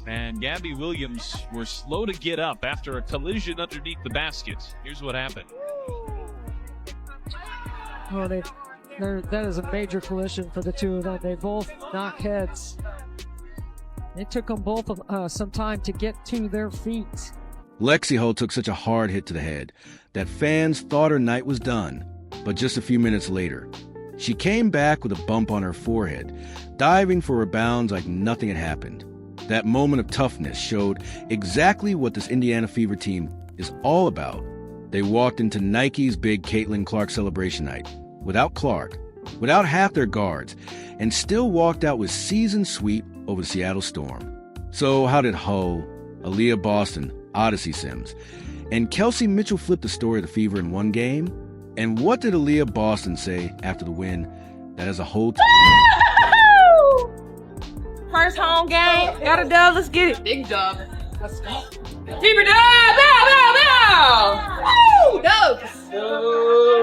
And Gabby Williams were slow to get up after a collision underneath the basket. Here's what happened. Oh, that is a major collision for the two of them. They both knock heads. It took them both some time to get to their feet. Lexie Hull took such a hard hit to the head that fans thought her night was done. But just a few minutes later, she came back with a bump on her forehead, diving for rebounds like nothing had happened. That moment of toughness showed exactly what this Indiana Fever team is all about. They walked into Nike's big Caitlin Clark celebration night without Clark, without half their guards, and still walked out with season sweep over the Seattle Storm. So how did Hull, Aaliyah Boston, Odyssey Sims, and Kelsey Mitchell flip the story of the Fever in one game? And what did Aaliyah Boston say after the win that as a whole First home game, got a dub, let's get it. Big dub. Let's go. Fever dub, Woo, dubs.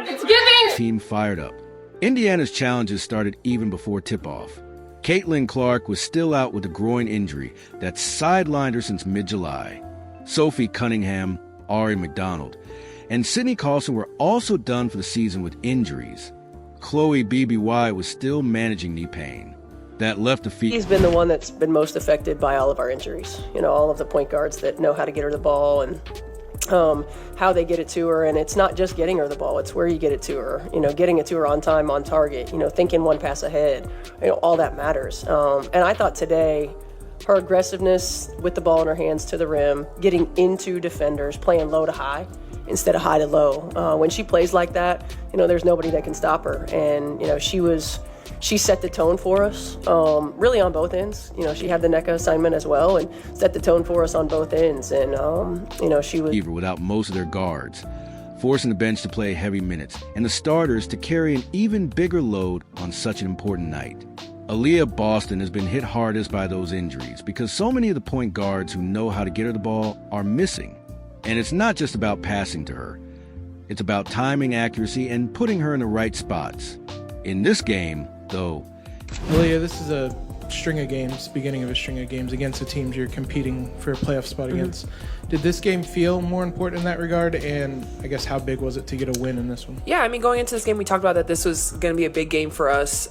It's giving. team fired up? Indiana's challenges started even before tip-off. Caitlin Clark was still out with a groin injury that sidelined her since mid-July. Sophie Cunningham, Ari McDonald, and Sydney Carlson were also done for the season with injuries. Chloe BBY was still managing knee pain. That left the Fever. He's been the one that's been most affected by all of our injuries. You know, all of the point guards that know how to get her the ball and how they get it to her. And it's not just getting her the ball, it's where you get it to her. You know, getting it to her on time, on target, you know, thinking one pass ahead, you know, all that matters. And I thought today, her aggressiveness with the ball in her hands to the rim, getting into defenders, playing low to high instead of high to low. When she plays like that, you know, there's nobody that can stop her. And, you know, she set the tone for us, really on both ends. You know, she had the NECA assignment as well and set the tone for us on both ends. And, you know, she was without most of their guards, forcing the bench to play heavy minutes and the starters to carry an even bigger load on such an important night. Aaliyah Boston has been hit hardest by those injuries because so many of the point guards who know how to get her the ball are missing. And it's not just about passing to her. It's about timing, accuracy, and putting her in the right spots. In this game, though, Aaliyah, this is a string of games, beginning of a string of games against the teams you're competing for a playoff spot against. Did this game feel more important in that regard? And I guess how big was it to get a win in this one? Yeah, I mean, going into this game, we talked about that this was going to be a big game for us,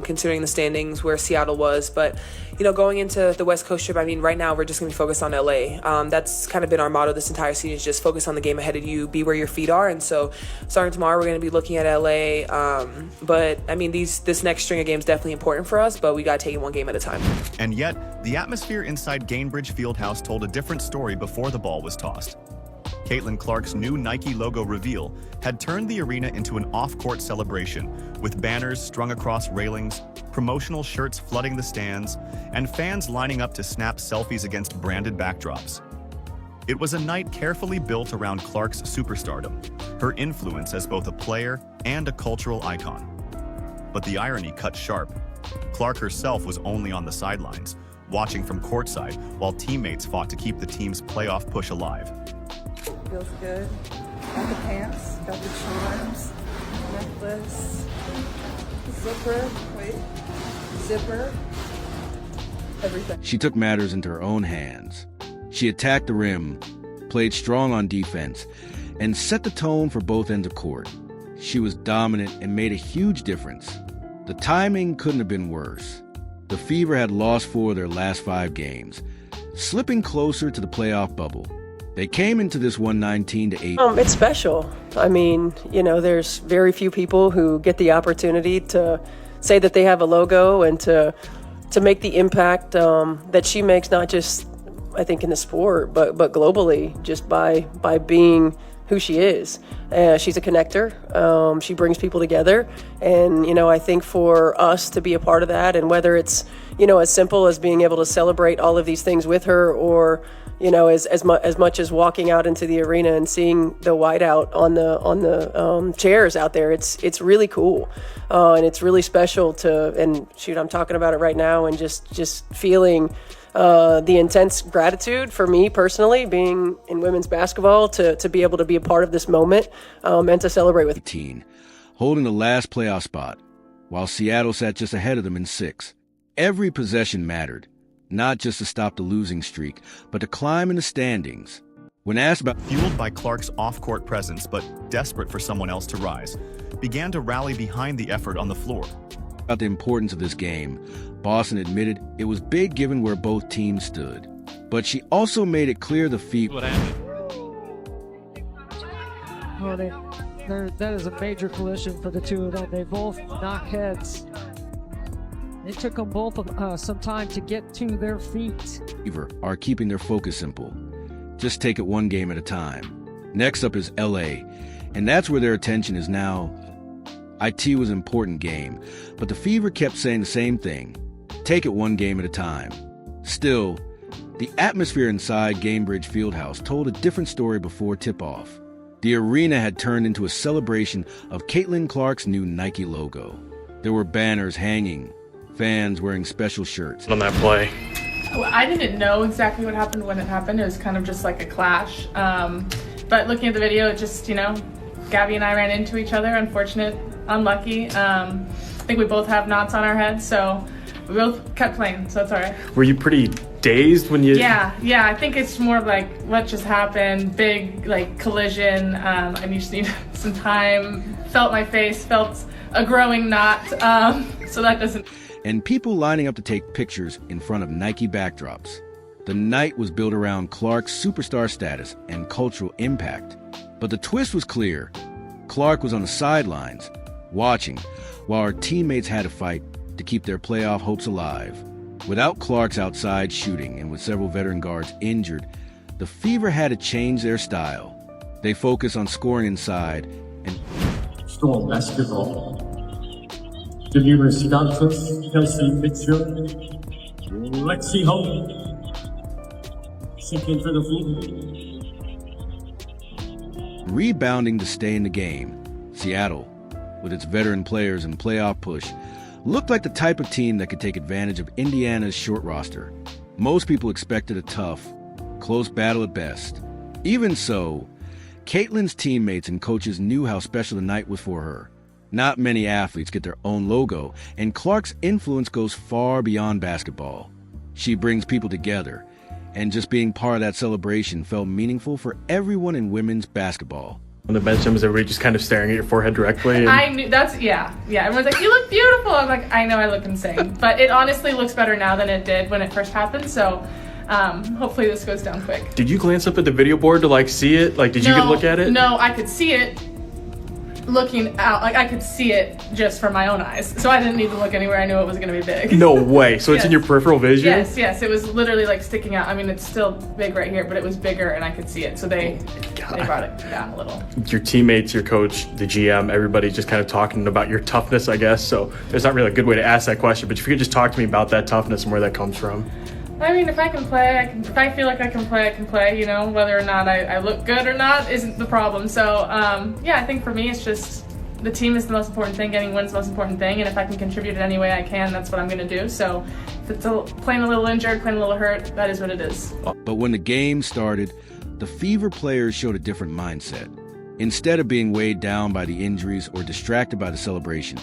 considering the standings where Seattle was. But, you know, going into the West Coast trip, I mean, right now we're just going to be focused on LA. That's kind of been our motto this entire season, is just focus on the game ahead of you, be where your feet are. And so starting tomorrow, we're going to be looking at LA. But, I mean, this next string of games definitely important for us, but we got to take it one game at a time. And yet, the atmosphere inside Gainbridge Fieldhouse told a different story before the ball was tossed. Caitlin Clark's new Nike logo reveal had turned the arena into an off-court celebration, with banners strung across railings, promotional shirts flooding the stands, and fans lining up to snap selfies against branded backdrops. It was a night carefully built around Clark's superstardom, her influence as both a player and a cultural icon. But the irony cut sharp. Clark herself was only on the sidelines, watching from courtside while teammates fought to keep the team's playoff push alive. Feels good. Got the pants, got the charms, necklace, zipper, everything. she took matters into her own hands. She attacked the rim, played strong on defense, and set the tone for both ends of court. She was dominant and made a huge difference. The timing couldn't have been worse. The Fever had lost 4 of their last 5 games, slipping closer to the playoff bubble. They came into this one 19-8. It's special. I mean, you know, there's very few people who get the opportunity to say that they have a logo and to make the impact that she makes, not just, I think, in the sport, but globally, just by being who she is. She's a connector. She brings people together. And, you know, I think for us to be a part of that, and whether it's, you know, as simple as being able to celebrate all of these things with her, or, you know, as much as walking out into the arena and seeing the whiteout on the chairs out there, it's really cool. And it's really special and shoot, I'm talking about it right now, and just feeling the intense gratitude for me personally, being in women's basketball, to be able to be a part of this moment and to celebrate with 18, holding the last playoff spot, while Seattle sat just ahead of them in 6. Every possession mattered. not just to stop the losing streak, but to climb in the standings. When asked about Fueled by Clark's off-court presence, but desperate for someone else to rise, began to rally behind the effort on the floor. the importance of this game, Boston admitted it was big given where both teams stood. But she also made it clear the feat. What happened? Oh, that is a major collision for the two of them. They both knock heads. It took them both some time to get to their feet. Are keeping their focus simple. Just take it one game at a time. Next up is LA, and that's where their attention is now. IT was an important game, but the Fever kept saying the same thing. Take it one game at a time. Still, the atmosphere inside Gainbridge Fieldhouse told a different story before tip-off. The arena had turned into a celebration of Caitlin Clark's new Nike logo. There were banners hanging, fans wearing special shirts. On that play. Well, I didn't know exactly what happened when it happened. It was kind of just like a clash. But looking at the video, it just, Gabby and I ran into each other. Unlucky. I think we both have knots on our heads, so we both kept playing, so it's all right. Were you pretty dazed when you... Yeah, I think it's more of like what just happened, big collision. I just need some time. Felt my face, felt a growing knot, so that doesn't... And people lining up to take pictures in front of Nike backdrops. The night was built around Clark's superstar status and cultural impact. But the twist was clear. Clark was on the sidelines, watching, while her teammates had to fight to keep their playoff hopes alive. Without Clark's outside shooting and with several veteran guards injured, the Fever had to change their style. They focused on scoring inside and... Storm basketball. The viewers Stanford, Kelsey Mitchell, Lexie Hull. Sinking for the Fever. Rebounding to stay in the game, Seattle, with its veteran players and playoff push, looked like the type of team that could take advantage of Indiana's short roster. Most people expected a tough, close battle at best. Even so, Caitlin's teammates and coaches knew how special the night was for her. Not many athletes get their own logo, and Clark's influence goes far beyond basketball. She brings people together, and just being part of that celebration felt meaningful for everyone in women's basketball. On the bench, was everybody just kind of staring at your forehead directly? And... I knew, yeah. Everyone's like, you look beautiful. I'm like, I know I look insane. But it honestly looks better now than it did when it first happened, so hopefully this goes down quick. Did you glance up at the video board to see it? Did you get a look at it? No, I could see it looking out. I could see it just from my own eyes. So I didn't need to look anywhere. I knew it was going to be big. No way. So it's in your peripheral vision? Yes. It was literally sticking out. I mean, it's still big right here, but it was bigger and I could see it. So they brought it down a little. Your teammates, your coach, the GM, everybody's just kind of talking about your toughness, I guess. So there's not really a good way to ask that question, but if you could just talk to me about that toughness and where that comes from. I mean, if I can play, if I feel like I can play, whether or not I look good or not isn't the problem. So, I think for me, it's just the team is the most important thing, getting wins the most important thing, and if I can contribute in any way I can, that's what I'm going to do. So if it's playing a little injured, playing a little hurt, that is what it is. But when the game started, the Fever players showed a different mindset. Instead of being weighed down by the injuries or distracted by the celebration,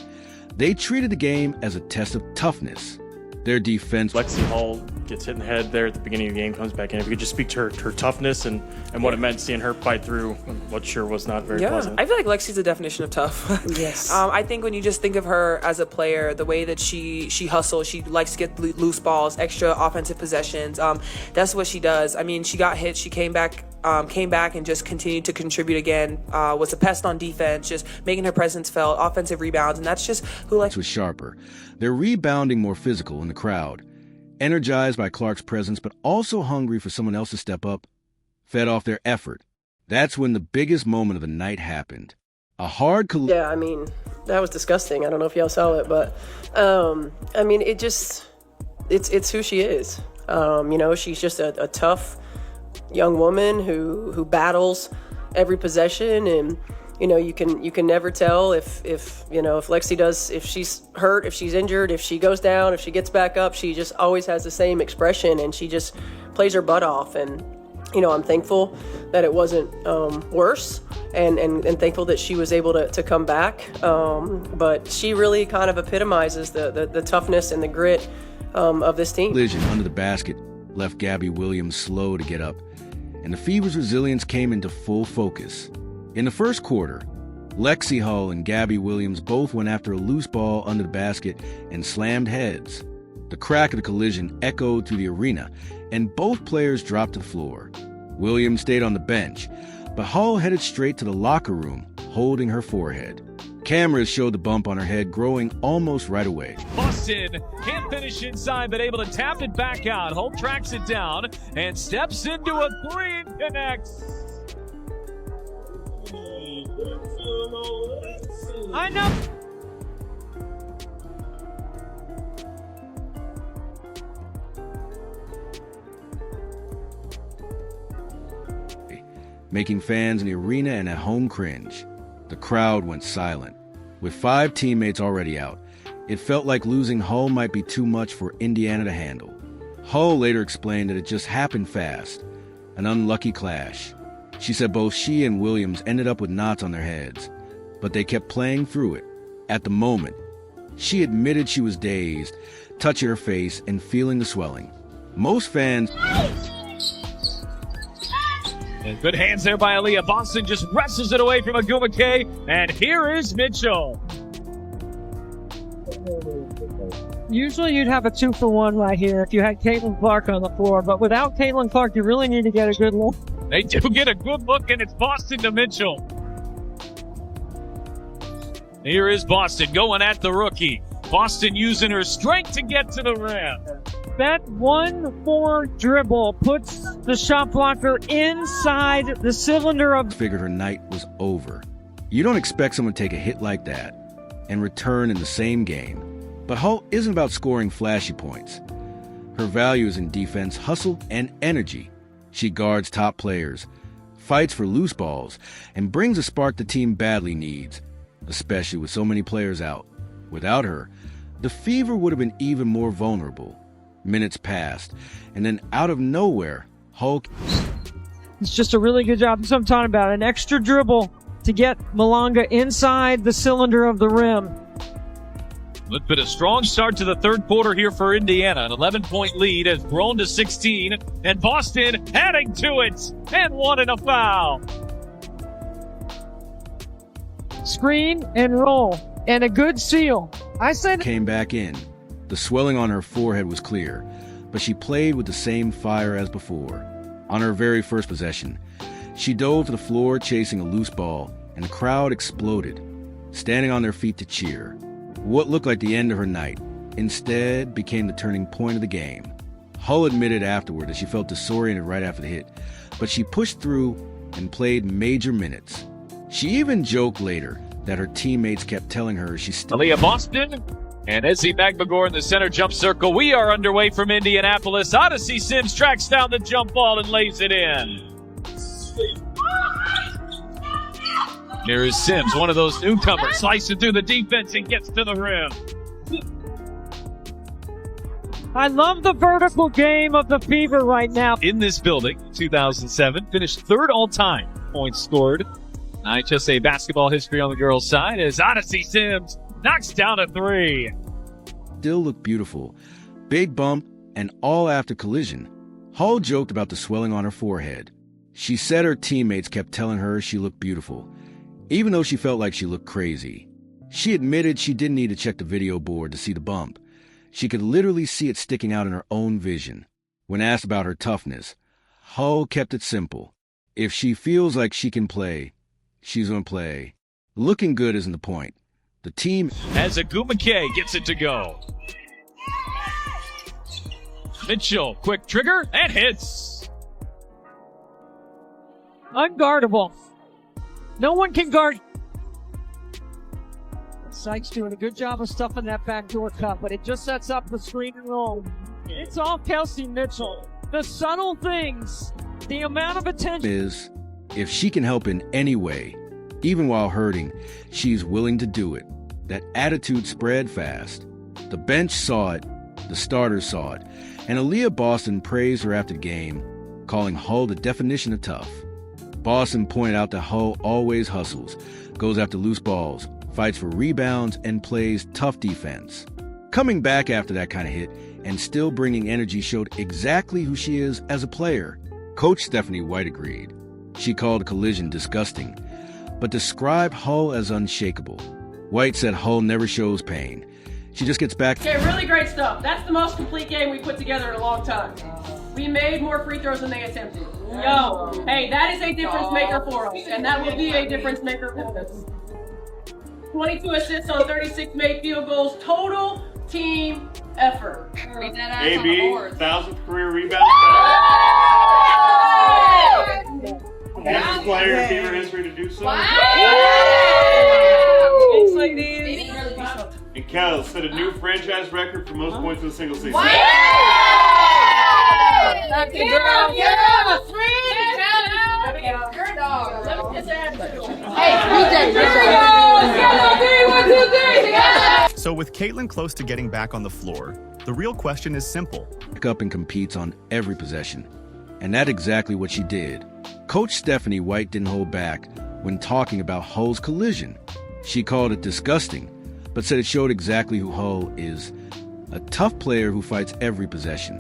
they treated the game as a test of toughness. Their defense... Lexie Hull gets hit in the head there at the beginning of the game, comes back in. If you could just speak to her toughness and what it meant seeing her fight through what sure was not very pleasant. I feel like Lexie's the definition of tough. Yes. I think when you just think of her as a player, the way that she hustles, she likes to get loose balls, extra offensive possessions. That's what she does. I mean, she got hit, she came back and just continued to contribute again, was a pest on defense, just making her presence felt, offensive rebounds, and that's just who was sharper. They're rebounding more physical in the crowd, energized by Clark's presence, but also hungry for someone else to step up, fed off their effort. That's when the biggest moment of the night happened. A hard collision. Yeah, I mean, that was disgusting. I don't know if y'all saw it, but I mean, it's who she is. She's just a tough young woman who battles every possession, and you can never tell if Lexie does, if she's hurt, if she's injured, if she goes down, if she gets back up. She just always has the same expression, and she just plays her butt off. And I'm thankful that it wasn't worse, and thankful that she was able to come back. But she really kind of epitomizes the toughness and the grit of this team. Collision under the basket left Gabby Williams slow to get up, and the Fever's resilience came into full focus. In the first quarter, Lexie Hull and Gabby Williams both went after a loose ball under the basket and slammed heads. The crack of the collision echoed through the arena, and both players dropped to the floor. Williams stayed on the bench, but Hull headed straight to the locker room, holding her forehead. Cameras showed the bump on her head growing almost right away. Boston can't finish inside, but able to tap it back out. Hull tracks it down and steps into a three and connects. I know. Making fans in the arena and at home cringe. The crowd went silent. With 5 teammates already out, it felt like losing Hull might be too much for Indiana to handle. Hull later explained that it just happened fast, an unlucky clash. She said both she and Williams ended up with knots on their heads, but they kept playing through it. At the moment, she admitted she was dazed, touching her face and feeling the swelling. Most fans... And good hands there by Aaliyah. Boston just wrestles it away from Agumake, and here is Mitchell. Usually you'd have a 2-for-1 right here if you had Caitlin Clark on the floor, but without Caitlin Clark, you really need to get a good look. They do get a good look, and it's Boston to Mitchell. Here is Boston going at the rookie. Boston using her strength to get to the rim. That 1-4 dribble puts the shot blocker inside the cylinder of... Figured her night was over. You don't expect someone to take a hit like that and return in the same game. But Hull isn't about scoring flashy points. Her value is in defense, hustle, and energy. She guards top players, fights for loose balls, and brings a spark the team badly needs, especially with so many players out. Without her, the Fever would have been even more vulnerable. Minutes passed, and then out of nowhere, Hull... It's just a really good job. That's what I'm talking about. An extra dribble to get Malanga inside the cylinder of the rim. It's been a strong start to the third quarter here for Indiana. An 11-point lead has grown to 16, and Boston adding to it, and one and a foul. Screen and roll, and a good seal. I said... Came back in. The swelling on her forehead was clear, but she played with the same fire as before. On her very first possession, she dove to the floor chasing a loose ball, and the crowd exploded, standing on their feet to cheer. What looked like the end of her night instead became the turning point of the game. Hull admitted afterward that she felt disoriented right after the hit, but she pushed through and played major minutes. She even joked later that her teammates kept telling her she still... Aaliyah Boston and Ezzie Magbagor in the center jump circle. We are underway from Indianapolis. Odyssey Sims tracks down the jump ball and lays it in. There is Sims, one of those newcomers, slicing through the defense and gets to the rim. I love the vertical game of the Fever right now. In this building, 2007, finished third all-time points scored. IHSA basketball history on the girls' side as Odyssey Sims knocks down a three. Still looked beautiful. Big bump and all after collision. Hull joked about the swelling on her forehead. She said her teammates kept telling her she looked beautiful, even though she felt like she looked crazy. She admitted she didn't need to check the video board to see the bump. She could literally see it sticking out in her own vision. When asked about her toughness, Hull kept it simple. If she feels like she can play, she's going to play. Looking good isn't the point. The team... As Agumake gets it to go. Mitchell, quick trigger, and hits. Unguardable. No one can guard. Sykes doing a good job of stuffing that backdoor cut, but it just sets up the screen and roll. It's all Kelsey Mitchell. The subtle things, the amount of attention... is, if she can help in any way, even while hurting, she's willing to do it. That attitude spread fast. The bench saw it, the starters saw it, and Aaliyah Boston praised her after the game. calling Hull the definition of tough. Boston pointed out that Hull always hustles, goes after loose balls, fights for rebounds, and plays tough defense. Coming back after that kind of hit and still bringing energy showed exactly who she is as a player. Coach Stephanie White agreed. She called the collision disgusting, but described Hull as unshakable. White said Hull never shows pain. She just gets back. Okay, really great stuff. That's the most complete game we put together in a long time. We made more free throws than they attempted. Yo, hey, that is a difference maker for us, and that will be a difference maker for us. 22 assists on 36 made field goals. Total team effort. AB, 1,000th career rebound. Fastest player in Fever history to do so. Thanks, ladies. And Kel set a new franchise record for most points in a single season. So with Caitlin close to getting back on the floor, the real question is simple. Pick up and competes on every possession. And that's exactly what she did. Coach Stephanie White didn't hold back when talking about Hull's collision. She called it disgusting, but said it showed exactly who Hull is, a tough player who fights every possession.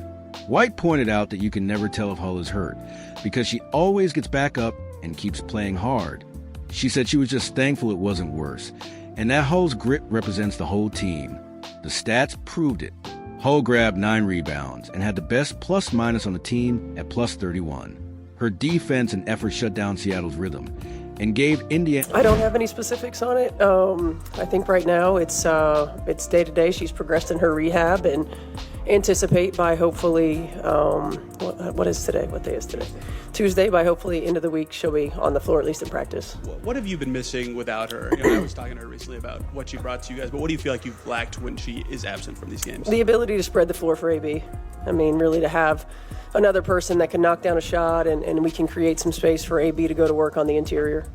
White pointed out that you can never tell if Hull is hurt because she always gets back up and keeps playing hard. She said she was just thankful it wasn't worse, and that Hull's grit represents the whole team. The stats proved it. Hull grabbed 9 rebounds and had the best plus-minus on the team at plus 31. Her defense and effort shut down Seattle's rhythm and gave Indiana... I don't have any specifics on it. I think right now it's day to day. She's progressed in her rehab and anticipate by hopefully, what is today? What day is today? Tuesday, by hopefully end of the week, she'll be on the floor, at least in practice. What have you been missing without her? You know, I was talking to her recently about what she brought to you guys, but what do you feel like you've lacked when she is absent from these games? The ability to spread the floor for AB. I mean, really to have another person that can knock down a shot and we can create some space for AB to go to work on the interior.